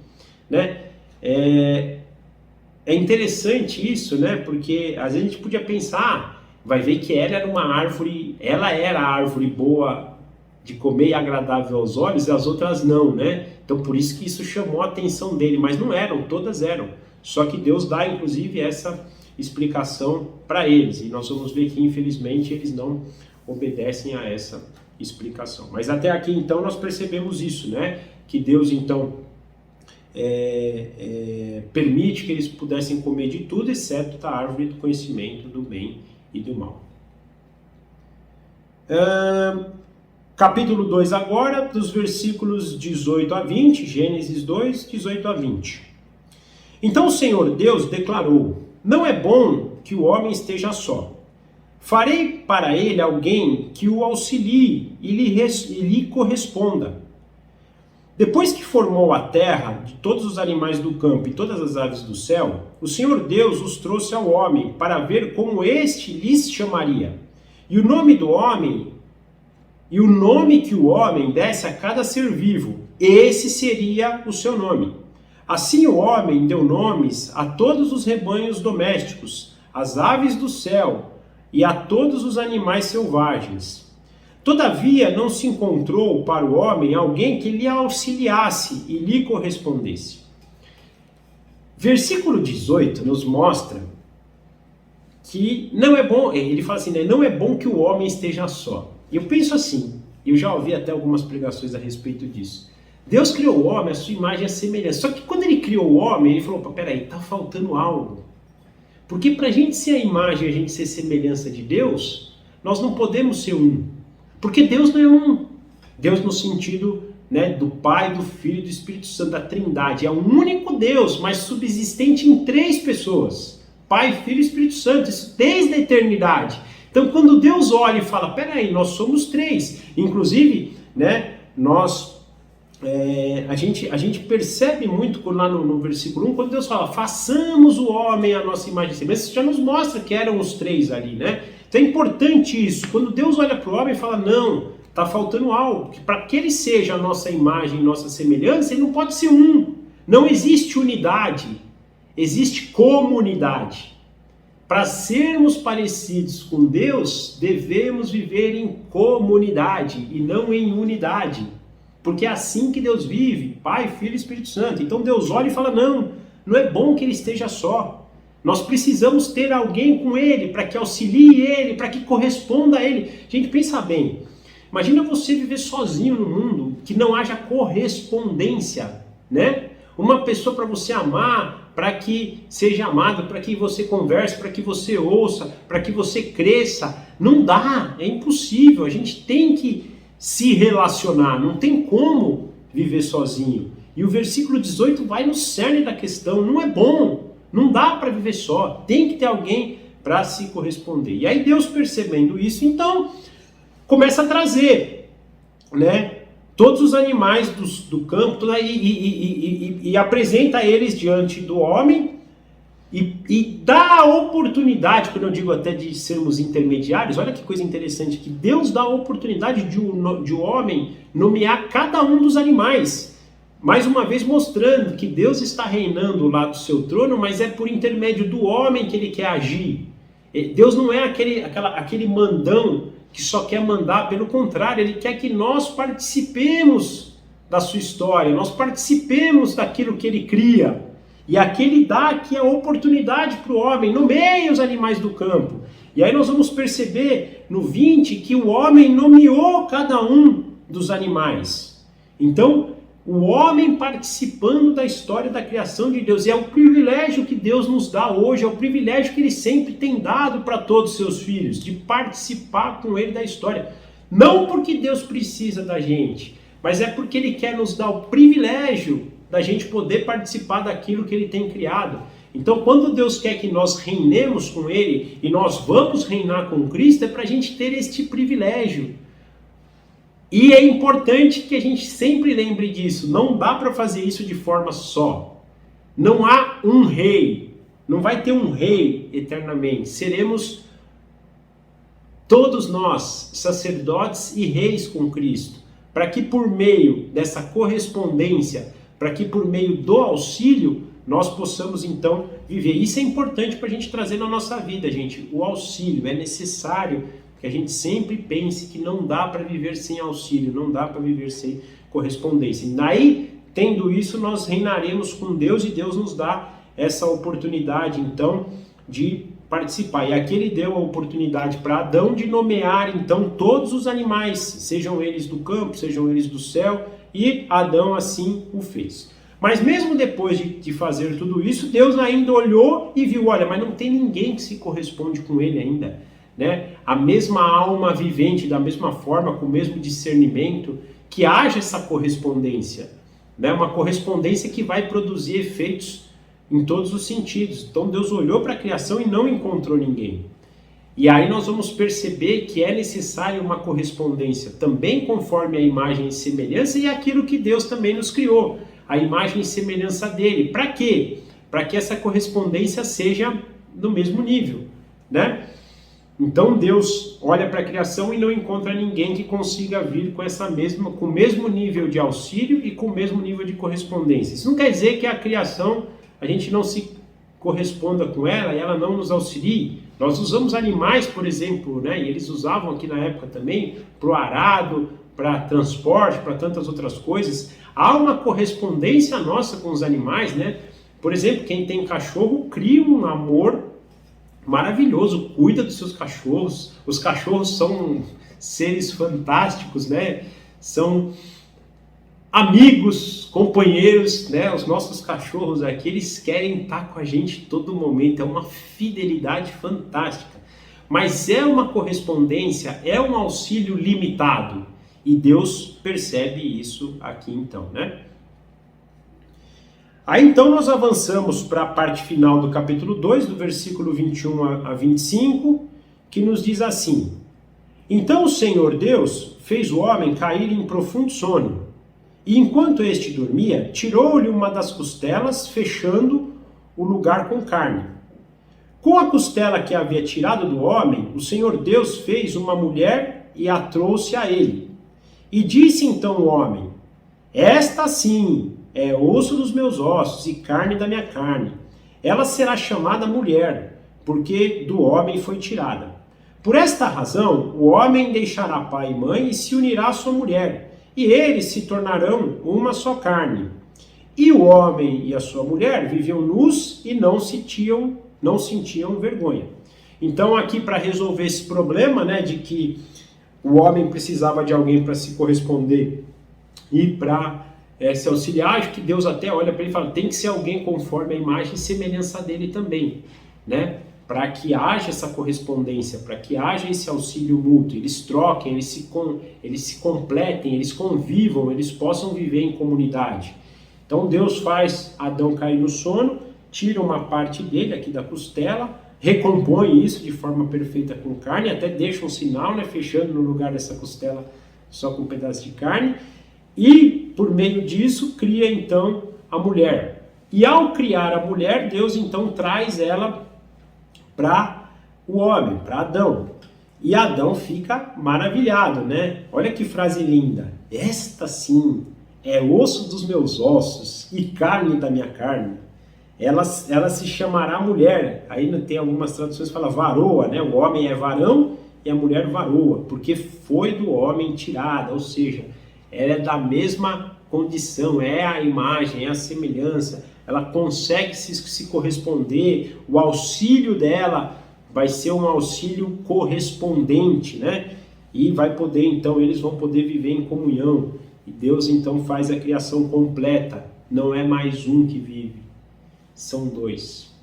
né? É interessante isso, né? Porque às vezes a gente podia pensar, vai ver que ela era a árvore boa de comer e agradável aos olhos, e as outras não, né? Então por isso que isso chamou a atenção dele, mas não eram, todas eram. Só que Deus dá inclusive essa explicação para eles, e nós vamos ver que infelizmente eles não obedecem a essa explicação. Mas até aqui então nós percebemos isso, né? Que Deus então permite que eles pudessem comer de tudo, exceto da árvore do conhecimento do bem e do mal. Capítulo 2 agora, dos versículos 18 a 20, Gênesis 2, 18 a 20. Então o Senhor Deus declarou, não é bom que o homem esteja só. Farei para ele alguém que o auxilie e lhe corresponda. Depois que formou a terra, de todos os animais do campo e todas as aves do céu, o Senhor Deus os trouxe ao homem para ver como este lhes chamaria. E o nome que o homem desse a cada ser vivo, esse seria o seu nome. Assim o homem deu nomes a todos os rebanhos domésticos, às aves do céu e a todos os animais selvagens. Todavia não se encontrou para o homem alguém que lhe auxiliasse e lhe correspondesse. Versículo 18 nos mostra que não é bom, ele fala assim, né, não é bom que o homem esteja só. E eu penso assim, eu já ouvi até algumas pregações a respeito disso. Deus criou o homem, a sua imagem é semelhança. Só que quando ele criou o homem, ele falou, peraí, está faltando algo. Porque para a gente ser a imagem, a gente ser semelhança de Deus, nós não podemos ser um. Porque Deus não é um. Deus no sentido, né, do Pai, do Filho e do Espírito Santo, da Trindade. É um único Deus, mas subsistente em 3 pessoas. Pai, Filho e Espírito Santo, isso desde a eternidade. Então quando Deus olha e fala, peraí, nós somos 3. Inclusive, né, a gente percebe muito lá no versículo 1, quando Deus fala, façamos o homem a nossa imagem e semelhança, isso já nos mostra que eram os 3 ali, né? Então é importante isso, quando Deus olha para o homem e fala, não, está faltando algo, que para que ele seja a nossa imagem, nossa semelhança, ele não pode ser um, não existe unidade, existe comunidade. Para sermos parecidos com Deus, devemos viver em comunidade e não em unidade. Porque é assim que Deus vive, Pai, Filho e Espírito Santo. Então Deus olha e fala, não é bom que ele esteja só. Nós precisamos ter alguém com ele, para que auxilie ele, para que corresponda a ele. Gente, pensa bem. Imagina você viver sozinho no mundo, que não haja correspondência. né? Uma pessoa para você amar, para que seja amado, para que você converse, para que você ouça, para que você cresça. Não dá, é impossível. A gente tem que se relacionar, não tem como viver sozinho. E o versículo 18 vai no cerne da questão. Não é bom, não dá para viver só. Tem que ter alguém para se corresponder. E aí Deus, percebendo isso, então começa a trazer, né, todos os animais do campo e apresenta eles diante do homem e dá a oportunidade, quando eu digo até de sermos intermediários, olha que coisa interessante, que Deus dá a oportunidade de o homem nomear cada um dos animais, mais uma vez mostrando que Deus está reinando lá do seu trono, mas é por intermédio do homem que ele quer agir. Deus não é aquele mandão que só quer mandar, pelo contrário, ele quer que nós participemos da sua história, nós participemos daquilo que ele cria. E aqui ele dá aqui a oportunidade para o homem, nomeie os animais do campo. E aí nós vamos perceber no 20 que o homem nomeou cada um dos animais. Então, o homem participando da história da criação de Deus. E é o privilégio que Deus nos dá hoje, é o privilégio que ele sempre tem dado para todos os seus filhos, de participar com ele da história. Não porque Deus precisa da gente, mas é porque ele quer nos dar o privilégio da gente poder participar daquilo que ele tem criado. Então, quando Deus quer que nós reinemos com ele, e nós vamos reinar com Cristo, é para a gente ter este privilégio. E é importante que a gente sempre lembre disso, não dá para fazer isso de forma só. Não há um rei, não vai ter um rei eternamente. Seremos todos nós sacerdotes e reis com Cristo, para que por meio dessa correspondência, para que por meio do auxílio, nós possamos então viver. Isso é importante para a gente trazer na nossa vida, gente. O auxílio é necessário que a gente sempre pense que não dá para viver sem auxílio, não dá para viver sem correspondência. E daí, tendo isso, nós reinaremos com Deus e Deus nos dá essa oportunidade, então, de participar. E aqui ele deu a oportunidade para Adão de nomear, então, todos os animais, sejam eles do campo, sejam eles do céu, e Adão assim o fez. Mas mesmo depois de fazer tudo isso, Deus ainda olhou e viu, olha, mas não tem ninguém que se corresponde com ele ainda. Né? A mesma alma vivente, da mesma forma, com o mesmo discernimento, que haja essa correspondência, né? Uma correspondência que vai produzir efeitos em todos os sentidos. Então Deus olhou para a criação e não encontrou ninguém. E aí nós vamos perceber que é necessária uma correspondência também conforme a imagem e semelhança e aquilo que Deus também nos criou, a imagem e semelhança dele. Para quê? Para que essa correspondência seja do mesmo nível, né? Então Deus olha para a criação e não encontra ninguém que consiga vir com o mesmo nível de auxílio e com o mesmo nível de correspondência. Isso não quer dizer que a criação, a gente não se corresponda com ela e ela não nos auxilie. Nós usamos animais, por exemplo, né? E eles usavam aqui na época também para o arado, para transporte, para tantas outras coisas. Há uma correspondência nossa com os animais, né? Por exemplo, quem tem cachorro cria um amor maravilhoso, cuida dos seus cachorros. Os cachorros são seres fantásticos, né? São amigos, companheiros, né? Os nossos cachorros aqui, eles querem estar com a gente todo momento. É uma fidelidade fantástica. Mas é uma correspondência, é um auxílio limitado. E Deus percebe isso aqui então, né? Aí então nós avançamos para a parte final do capítulo 2, do versículo 21 a 25, que nos diz assim: Então o Senhor Deus fez o homem cair em profundo sono, e enquanto este dormia, tirou-lhe uma das costelas, fechando o lugar com carne. Com a costela que havia tirado do homem, o Senhor Deus fez uma mulher e a trouxe a ele. E disse então o homem: Esta sim é osso dos meus ossos e carne da minha carne. Ela será chamada mulher, porque do homem foi tirada. Por esta razão, o homem deixará pai e mãe e se unirá à sua mulher, e eles se tornarão uma só carne. E o homem e a sua mulher viviam nus e não sentiam vergonha. Então aqui, para resolver esse problema, né, de que o homem precisava de alguém para se corresponder e para se auxiliar, acho que Deus até olha para ele e fala, tem que ser alguém conforme a imagem e semelhança dele também, né? Para que haja essa correspondência, para que haja esse auxílio mútuo, eles troquem, eles se completem, eles convivam, eles possam viver em comunidade. Então Deus faz Adão cair no sono, tira uma parte dele aqui da costela, recompõe isso de forma perfeita com carne, até deixa um sinal, né, fechando no lugar dessa costela só com um pedaço de carne, e por meio disso cria então a mulher. E ao criar a mulher, Deus então traz ela para o homem, para Adão. E Adão fica maravilhado, né? Olha que frase linda. Esta sim é osso dos meus ossos e carne da minha carne. Ela se chamará mulher. Aí tem algumas traduções que falam varoa, né? O homem é varão e a mulher varoa, porque foi do homem tirada, ou seja, ela é da mesma condição, é a imagem, é a semelhança, ela consegue se corresponder, o auxílio dela vai ser um auxílio correspondente, né? E vai poder, então, eles vão poder viver em comunhão. E Deus, então, faz a criação completa. Não é mais um que vive, são dois.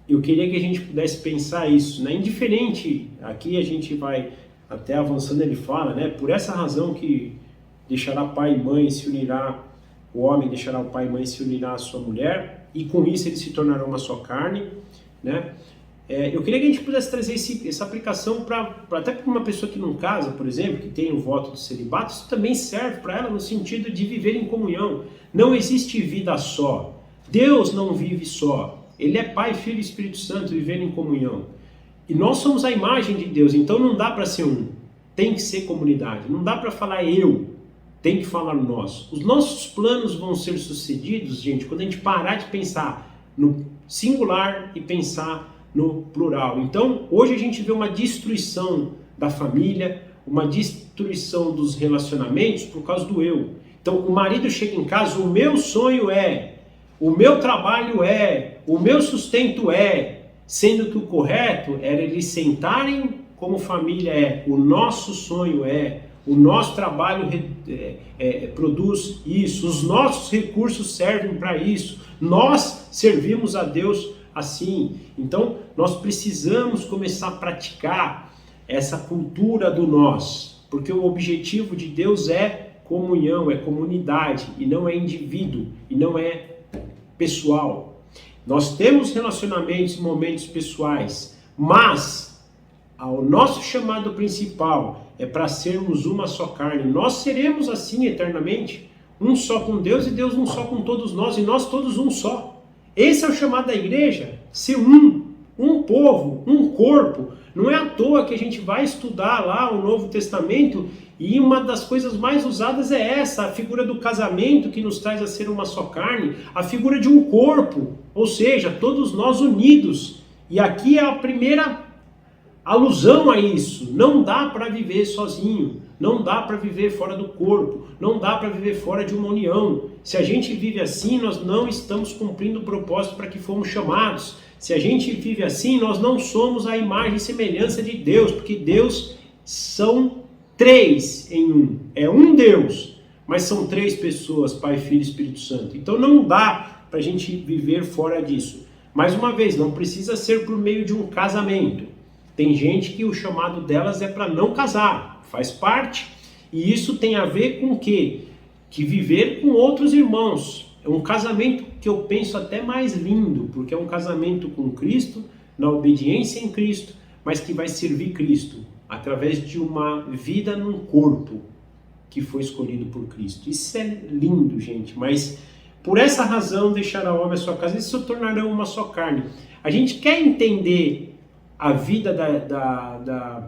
Eu queria que a gente pudesse pensar isso, né? Indiferente, aqui a gente vai até avançando, ele fala, né? Por essa razão que deixará pai e mãe, se unirá, o homem deixará o pai e mãe, se unirá à sua mulher, e com isso eles se tornarão uma só carne, né? Eu queria que a gente pudesse trazer essa aplicação até para uma pessoa que não casa, por exemplo, que tem o voto do celibato, isso também serve para ela no sentido de viver em comunhão. Não existe vida só. Deus não vive só. Ele é Pai, Filho e Espírito Santo vivendo em comunhão. E nós somos a imagem de Deus, então não dá para ser um. Tem que ser comunidade. Não dá para falar eu. Tem que falar nós. Os nossos planos vão ser sucedidos, gente, quando a gente parar de pensar no singular e pensar no plural. Então, hoje a gente vê uma destruição da família, uma destruição dos relacionamentos por causa do eu. Então, o marido chega em casa, o meu sonho é, o meu trabalho é, o meu sustento é, sendo que o correto era eles sentarem como família o nosso sonho o nosso trabalho produz isso, os nossos recursos servem para isso, nós servimos a Deus assim. Então, nós precisamos começar a praticar essa cultura do nós, porque o objetivo de Deus é comunhão, é comunidade, e não é indivíduo, e não é pessoal. Nós temos relacionamentos e momentos pessoais, mas o nosso chamado principal é para sermos uma só carne. Nós seremos assim eternamente, um só com Deus e Deus um só com todos nós, e nós todos um só. Esse é o chamado da igreja, ser um povo, um corpo. Não é à toa que a gente vai estudar lá o Novo Testamento e uma das coisas mais usadas é essa, a figura do casamento que nos traz a ser uma só carne, a figura de um corpo, ou seja, todos nós unidos. E aqui é a primeira alusão a isso. Não dá para viver sozinho, não dá para viver fora do corpo, não dá para viver fora de uma união. Se a gente vive assim, nós não estamos cumprindo o propósito para que fomos chamados. Se a gente vive assim, nós não somos a imagem e semelhança de Deus, porque Deus são três em um. É um Deus, mas são três pessoas, Pai, Filho e Espírito Santo. Então não dá para a gente viver fora disso. Mais uma vez, não precisa ser por meio de um casamento. Tem gente que o chamado delas é para não casar, faz parte. E isso tem a ver com o quê? Que viver com outros irmãos. É um casamento que eu penso até mais lindo, porque é um casamento com Cristo, na obediência em Cristo, mas que vai servir Cristo através de uma vida num corpo que foi escolhido por Cristo. Isso é lindo, gente, mas por essa razão deixará o homem a sua casa e se tornarão uma só carne. A gente quer entender a vida da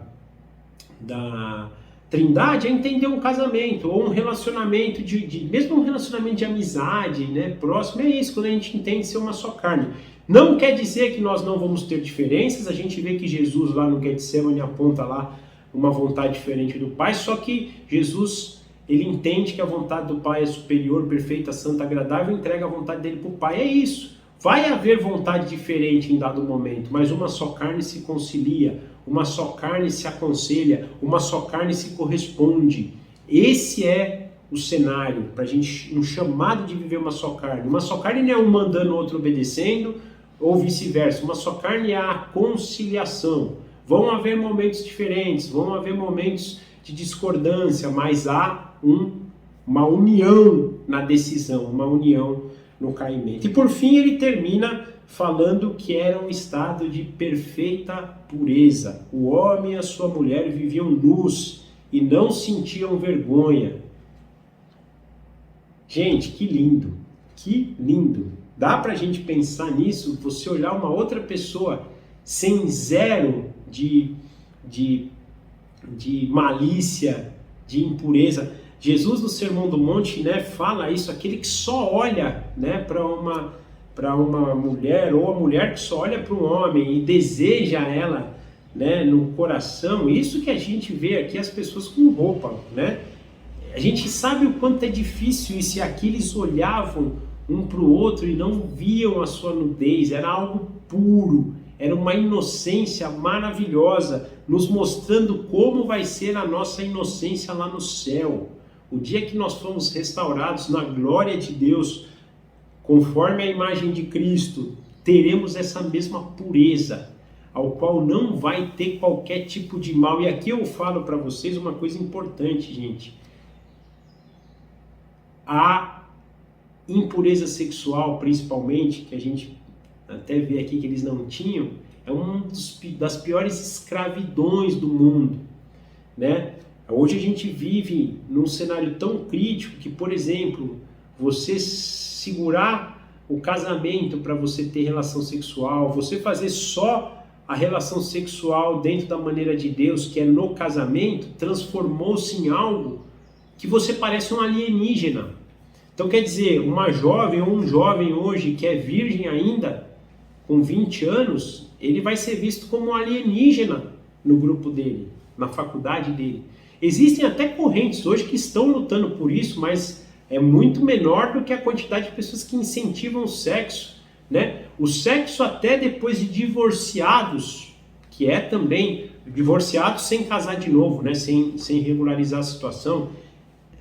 Trindade, é entender um casamento ou um relacionamento mesmo um relacionamento de amizade, né, próximo, é isso, quando a gente entende ser uma só carne. Não quer dizer que nós não vamos ter diferenças. A gente vê que Jesus lá no Getsemane aponta lá uma vontade diferente do Pai, só que Jesus, ele entende que a vontade do Pai é superior, perfeita, santa, agradável, e entrega a vontade dele para o Pai. É isso. Vai haver vontade diferente em dado momento, mas uma só carne se concilia, uma só carne se aconselha, uma só carne se corresponde. Esse é o cenário para a gente, um chamado de viver uma só carne. Uma só carne não é um mandando, o outro obedecendo, ou vice-versa. Uma só carne é a conciliação. Vão haver momentos diferentes, vão haver momentos de discordância, mas há uma união na decisão, uma união no caimento. E por fim ele termina falando que era um estado de perfeita pureza. O homem e a sua mulher viviam nus e não sentiam vergonha. Gente, que lindo, que lindo. Dá pra gente pensar nisso, você olhar uma outra pessoa sem zero de malícia, de impureza. Jesus no Sermão do Monte, né, fala isso, aquele que só olha, né, para uma mulher, ou a mulher que só olha para um homem e deseja ela, né, no coração. Isso que a gente vê aqui, as pessoas com roupa, né? A gente sabe o quanto é difícil isso, e aqui eles olhavam um para o outro e não viam a sua nudez, era algo puro, era uma inocência maravilhosa, nos mostrando como vai ser a nossa inocência lá no céu. O dia que nós fomos restaurados na glória de Deus, conforme a imagem de Cristo, teremos essa mesma pureza, ao qual não vai ter qualquer tipo de mal. E aqui eu falo para vocês uma coisa importante, gente. A impureza sexual, principalmente, que a gente até vê aqui que eles não tinham, é uma das piores escravidões do mundo, né? Hoje a gente vive num cenário tão crítico que, por exemplo, você segurar o casamento para você ter relação sexual, você fazer só a relação sexual dentro da maneira de Deus, que é no casamento, transformou-se em algo que você parece um alienígena. Então quer dizer, uma jovem ou um jovem hoje que é virgem ainda, com 20 anos, ele vai ser visto como um alienígena no grupo dele, na faculdade dele. Existem até correntes hoje que estão lutando por isso, mas é muito menor do que a quantidade de pessoas que incentivam o sexo, né? O sexo até depois de divorciados, que é também divorciados sem casar de novo, né? Sem regularizar a situação.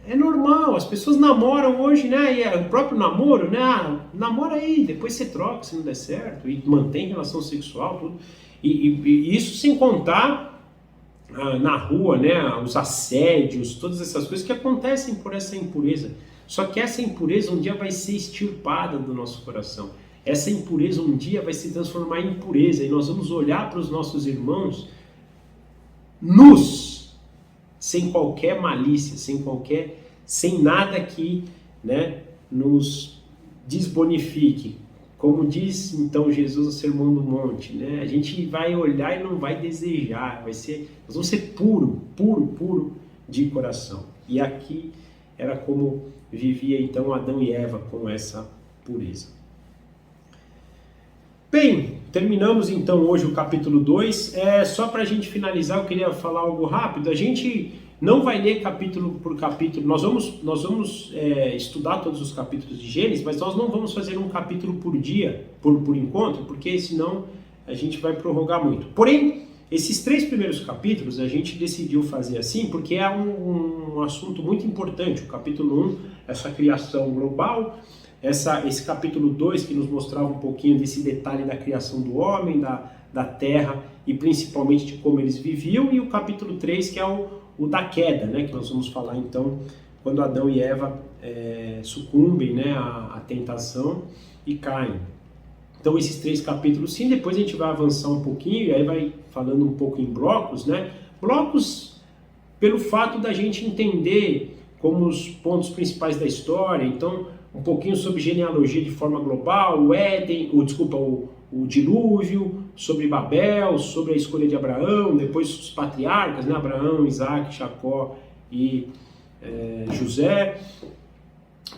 É normal, as pessoas namoram hoje, né? E o próprio namoro, né? Ah, namora aí, depois você troca se não der certo, e mantém relação sexual, tudo. E isso sem contar na rua, né? Os assédios, todas essas coisas que acontecem por essa impureza. Só que essa impureza um dia vai ser extirpada do nosso coração. Essa impureza um dia vai se transformar em pureza, e nós vamos olhar para os nossos irmãos nus, sem qualquer malícia, sem nada que, né, nos desbonifique. Como diz então Jesus no Sermão do Monte, né, a gente vai olhar e não vai desejar, nós vamos ser puro de coração. E aqui era como vivia então Adão e Eva, com essa pureza. Bem, terminamos então hoje o capítulo 2. Só para a gente finalizar, eu queria falar algo rápido. A gente não vai ler capítulo por capítulo, nós vamos estudar todos os capítulos de Gênesis, mas nós não vamos fazer um capítulo por dia, por encontro, porque senão a gente vai prorrogar muito. Porém, esses 3 primeiros capítulos a gente decidiu fazer assim, porque é um assunto muito importante. O capítulo 1, essa criação global, esse capítulo 2 que nos mostrava um pouquinho desse detalhe da criação do homem, da terra e principalmente de como eles viviam, e o capítulo 3 que é o da queda, né, que nós vamos falar então quando Adão e Eva sucumbem, né, à tentação e caem. Então esses 3 capítulos sim, depois a gente vai avançar um pouquinho e aí vai falando um pouco em blocos, né? Blocos pelo fato da gente entender como os pontos principais da história, então um pouquinho sobre genealogia de forma global, o dilúvio, sobre Babel, sobre a escolha de Abraão, depois os patriarcas, né? Abraão, Isaac, Jacó e José,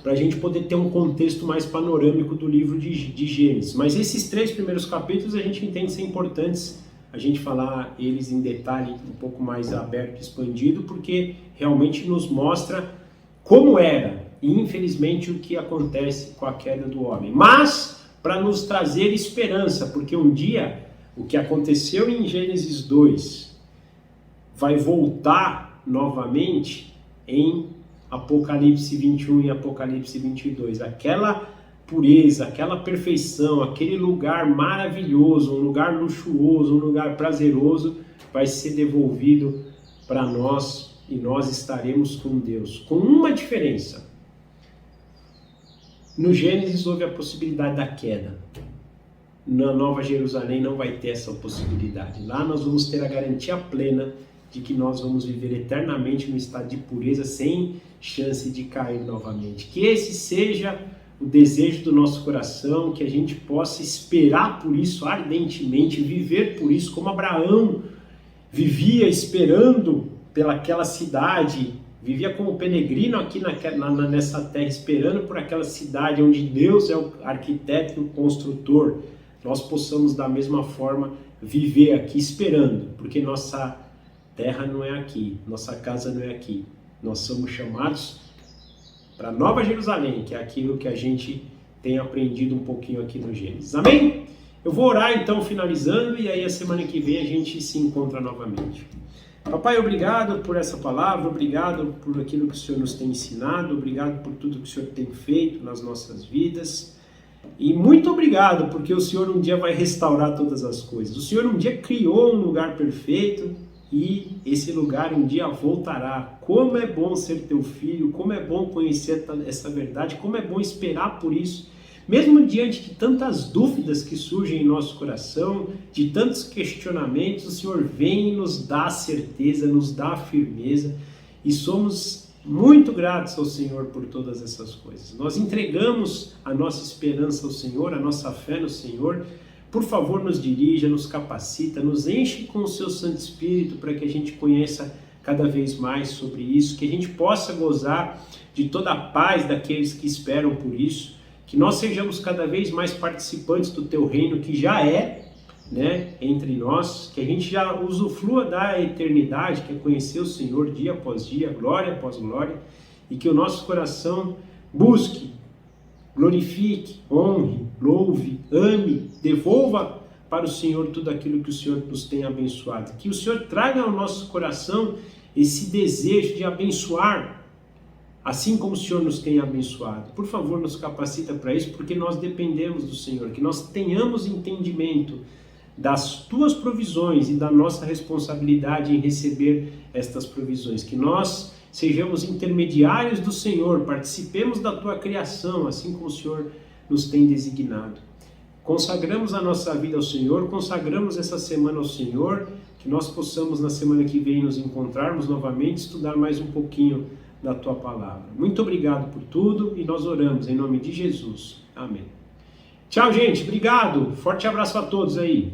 para a gente poder ter um contexto mais panorâmico do livro de Gênesis. Mas esses 3 primeiros capítulos a gente entende ser importantes a gente falar eles em detalhe um pouco mais aberto e expandido, porque realmente nos mostra como era e infelizmente o que acontece com a queda do homem. Mas para nos trazer esperança, porque um dia o que aconteceu em Gênesis 2 vai voltar novamente em Apocalipse 21 e Apocalipse 22. Aquela pureza, aquela perfeição, aquele lugar maravilhoso, um lugar luxuoso, um lugar prazeroso, vai ser devolvido para nós e nós estaremos com Deus. Com uma diferença. No Gênesis houve a possibilidade da queda. Na Nova Jerusalém não vai ter essa possibilidade. Lá nós vamos ter a garantia plena de que nós vamos viver eternamente no estado de pureza, sem chance de cair novamente. Que esse seja o desejo do nosso coração, que a gente possa esperar por isso ardentemente, viver por isso, como Abraão vivia esperando pelaquela cidade, vivia como peregrino aqui nessa terra, esperando por aquela cidade onde Deus é o arquiteto e o construtor. Nós possamos da mesma forma viver aqui esperando, porque nossa terra não é aqui, nossa casa não é aqui. Nós somos chamados para Nova Jerusalém, que é aquilo que a gente tem aprendido um pouquinho aqui no Gênesis. Amém? Eu vou orar então, finalizando, e aí a semana que vem a gente se encontra novamente. Papai, obrigado por essa palavra, obrigado por aquilo que o Senhor nos tem ensinado, obrigado por tudo que o Senhor tem feito nas nossas vidas. E muito obrigado, porque o Senhor um dia vai restaurar todas as coisas. O Senhor um dia criou um lugar perfeito e esse lugar um dia voltará. Como é bom ser teu filho, como é bom conhecer essa verdade, como é bom esperar por isso. Mesmo diante de tantas dúvidas que surgem em nosso coração, de tantos questionamentos, o Senhor vem e nos dá a certeza, nos dá a firmeza e somos muito gratos ao Senhor por todas essas coisas. Nós entregamos a nossa esperança ao Senhor, a nossa fé no Senhor. Por favor, nos dirija, nos capacita, nos enche com o seu Santo Espírito para que a gente conheça cada vez mais sobre isso, que a gente possa gozar de toda a paz daqueles que esperam por isso, que nós sejamos cada vez mais participantes do teu reino, que já é, né, entre nós, que a gente já usufrua da eternidade, que é conhecer o Senhor dia após dia, glória após glória, e que o nosso coração busque, glorifique, honre, louve, ame, devolva para o Senhor tudo aquilo que o Senhor nos tem abençoado. Que o Senhor traga ao nosso coração esse desejo de abençoar, assim como o Senhor nos tem abençoado. Por favor, nos capacita para isso, porque nós dependemos do Senhor, que nós tenhamos entendimento das tuas provisões e da nossa responsabilidade em receber estas provisões, que nós sejamos intermediários do Senhor, participemos da tua criação, assim como o Senhor nos tem designado. Consagramos a nossa vida ao Senhor, consagramos essa semana ao Senhor, que nós possamos na semana que vem nos encontrarmos novamente, estudar mais um pouquinho da tua palavra. Muito obrigado por tudo e nós oramos em nome de Jesus. Amém. Tchau, gente. Obrigado. Forte abraço a todos aí.